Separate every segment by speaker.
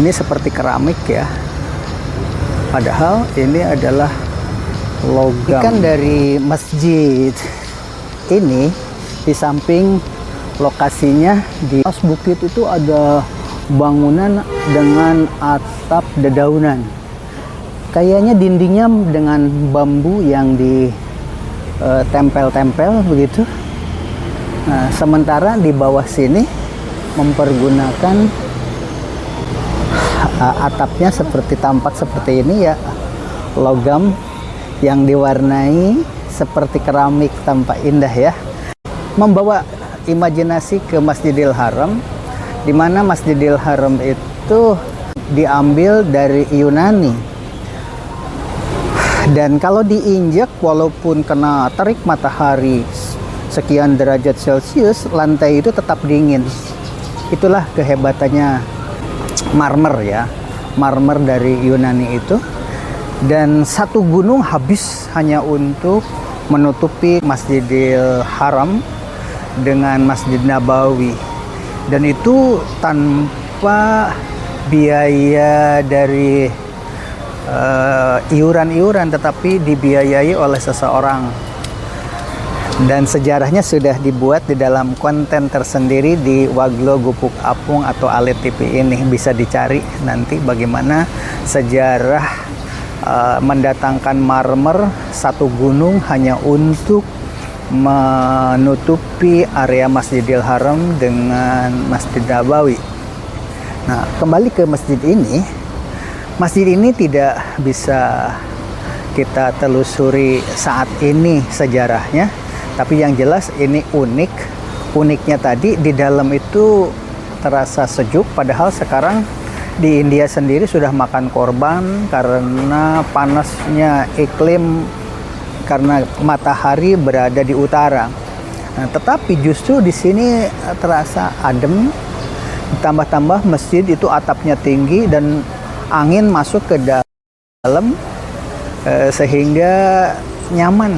Speaker 1: Ini seperti keramik ya, padahal ini adalah logam. Kan dari masjid ini, di samping lokasinya di atas bukit itu ada bangunan dengan atap dedaunan. Kayaknya dindingnya dengan bambu yang ditempel-tempel begitu. Nah, sementara di bawah sini mempergunakan atapnya seperti tampak seperti ini ya, logam yang diwarnai seperti keramik, tampak indah ya. Membawa imajinasi ke Masjidil Haram, di mana Masjidil Haram itu diambil dari Yunani. Dan kalau diinjak, walaupun kena terik matahari sekian derajat Celcius, lantai itu tetap dingin. Itulah kehebatannya marmer ya, marmer dari Yunani itu. Dan satu gunung habis hanya untuk menutupi Masjidil Haram dengan Masjid Nabawi, dan itu tanpa biaya dari iuran-iuran, tetapi dibiayai oleh seseorang. Dan sejarahnya sudah dibuat di dalam konten tersendiri di Waglo Gupuk Apung atau Alit TV ini. Bisa dicari nanti bagaimana sejarah mendatangkan marmer satu gunung hanya untuk menutupi area Masjidil Haram dengan Masjid Nabawi. Nah, kembali ke masjid ini. Masjid ini tidak bisa kita telusuri saat ini sejarahnya, tapi yang jelas ini unik. Uniknya tadi di dalam itu terasa sejuk, padahal sekarang di India sendiri sudah makan korban karena panasnya iklim, karena matahari berada di utara. Nah, tetapi justru di sini terasa adem. Tambah-tambah masjid itu atapnya tinggi dan angin masuk ke dalam sehingga nyaman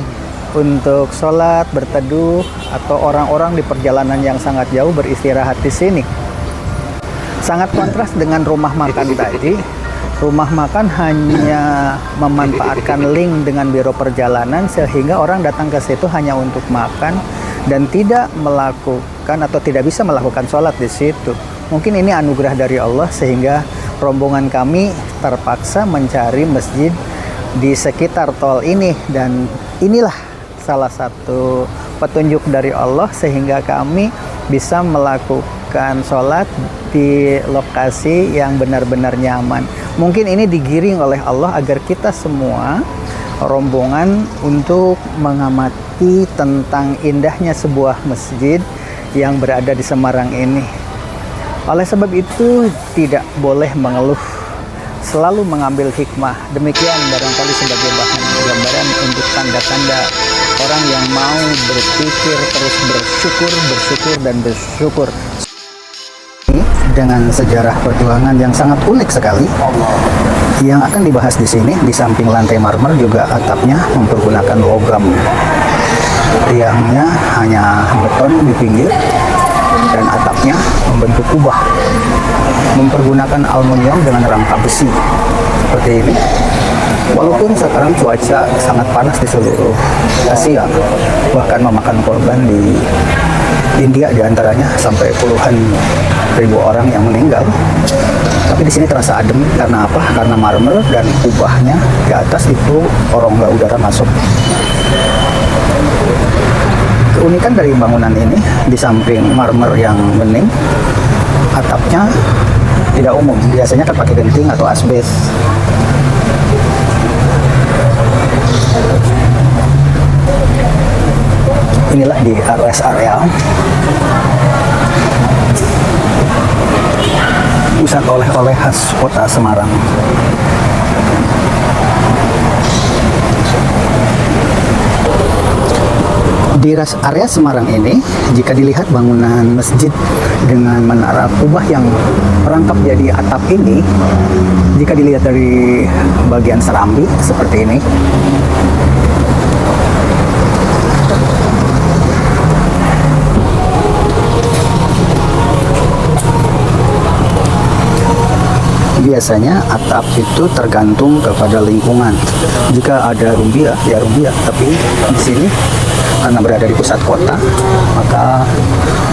Speaker 1: untuk sholat, berteduh, atau orang-orang di perjalanan yang sangat jauh beristirahat di sini. Sangat kontras dengan rumah makan tadi. Rumah makan hanya memanfaatkan link dengan biro perjalanan sehingga orang datang ke situ hanya untuk makan dan tidak melakukan atau tidak bisa melakukan sholat di situ. Mungkin ini anugerah dari Allah sehingga rombongan kami terpaksa mencari masjid di sekitar tol ini, dan inilah salah satu petunjuk dari Allah sehingga kami bisa melakukan sholat di lokasi yang benar-benar nyaman. Mungkin ini digiring oleh Allah agar kita semua rombongan untuk mengamati tentang indahnya sebuah masjid yang berada di Semarang ini. Oleh sebab itu tidak boleh mengeluh, selalu mengambil hikmah. Demikian barangkali sebagai bahan gambaran untuk tanda-tanda orang yang mau berpikir terus bersyukur dan bersyukur. Dengan sejarah perjuangan yang sangat unik sekali yang akan dibahas di sini. Di samping lantai marmer juga atapnya mempergunakan logam, tiangnya hanya beton di pinggir, dan atapnya membentuk kubah mempergunakan aluminium dengan rangka besi seperti ini. Walaupun sekarang cuaca sangat panas di seluruh Asia, bahkan memakan korban di India diantaranya sampai puluhan ribu orang yang meninggal, tapi di sini terasa adem. Karena apa? Karena marmer dan kubahnya di atas itu rongga udara masuk. Keunikan dari bangunan ini, di samping marmer yang bening, atapnya tidak umum. Biasanya kan pakai genting atau asbes. Inilah di rest area pusat oleh-oleh khas kota Semarang. Di rest area Semarang ini, jika dilihat bangunan masjid dengan menara kubah yang merangkap jadi atap ini, jika dilihat dari bagian serambi seperti ini, biasanya atap itu tergantung kepada lingkungan. Jika ada rumbia, ya rumbia. Tapi di sini karena berada di pusat kota, maka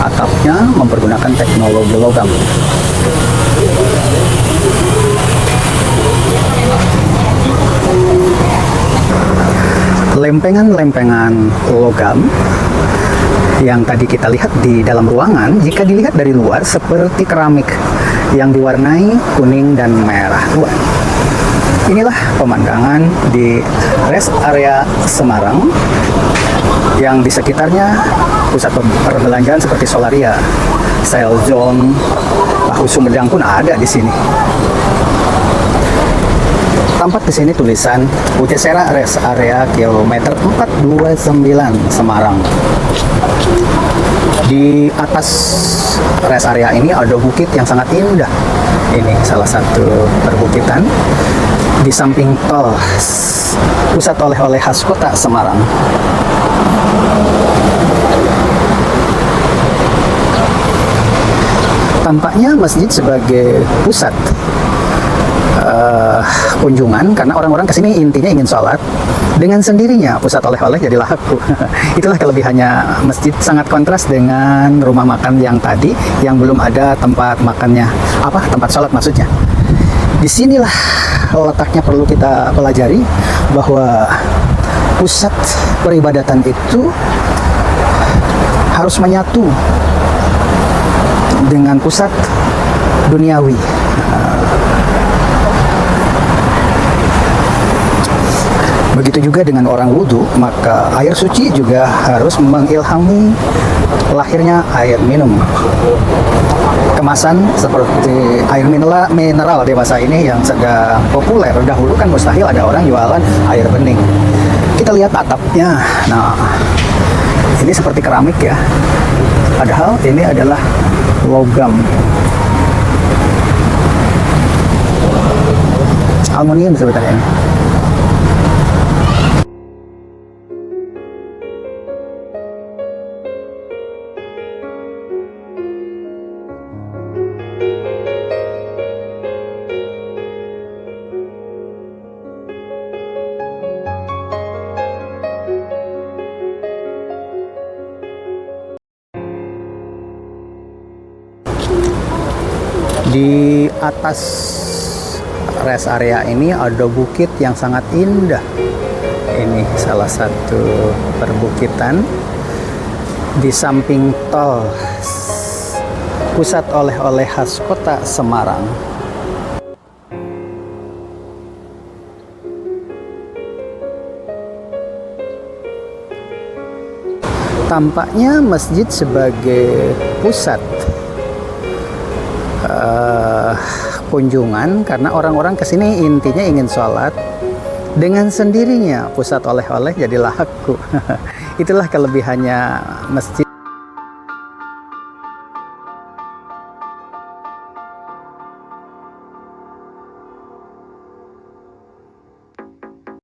Speaker 1: atapnya mempergunakan teknologi logam. Lempengan-lempengan logam yang tadi kita lihat di dalam ruangan, jika dilihat dari luar seperti keramik yang diwarnai kuning dan merah tua. Inilah pemandangan di rest area Semarang yang di sekitarnya pusat perbelanjaan seperti Solaria, Sale Zone, Tahu Sumedang pun ada di sini. Tampak di sini tulisan Putesera Rest Area kilometer 429 Semarang. Di atas rest area ini ada bukit yang sangat indah. Ini salah satu perbukitan di samping tol pusat oleh-oleh khas kota Semarang. Tampaknya masjid sebagai pusat kunjungan karena orang-orang kesini intinya ingin sholat. Dengan sendirinya pusat oleh-oleh jadi laku. Itulah kelebihannya masjid, sangat kontras dengan rumah makan yang tadi yang belum ada tempat makannya, tempat sholat maksudnya. Disinilah letaknya perlu kita pelajari bahwa pusat peribadatan itu harus menyatu dengan pusat duniawi. Begitu juga dengan orang wudhu, maka air suci juga harus mengilhami lahirnya air minum. Kemasan seperti air mineral dewasa ini yang sedang populer. Dahulu kan mustahil ada orang jualan air bening. Kita lihat atapnya. Nah, ini seperti keramik ya. Padahal ini adalah logam. Aluminium sebetulnya ini. Di atas rest area ini ada bukit yang sangat indah. Ini salah satu perbukitan di samping tol pusat oleh-oleh khas kota Semarang. Tampaknya masjid sebagai pusat kunjungan karena orang-orang kesini intinya ingin sholat. Dengan sendirinya pusat oleh-oleh jadi laku. Itulah kelebihannya masjid.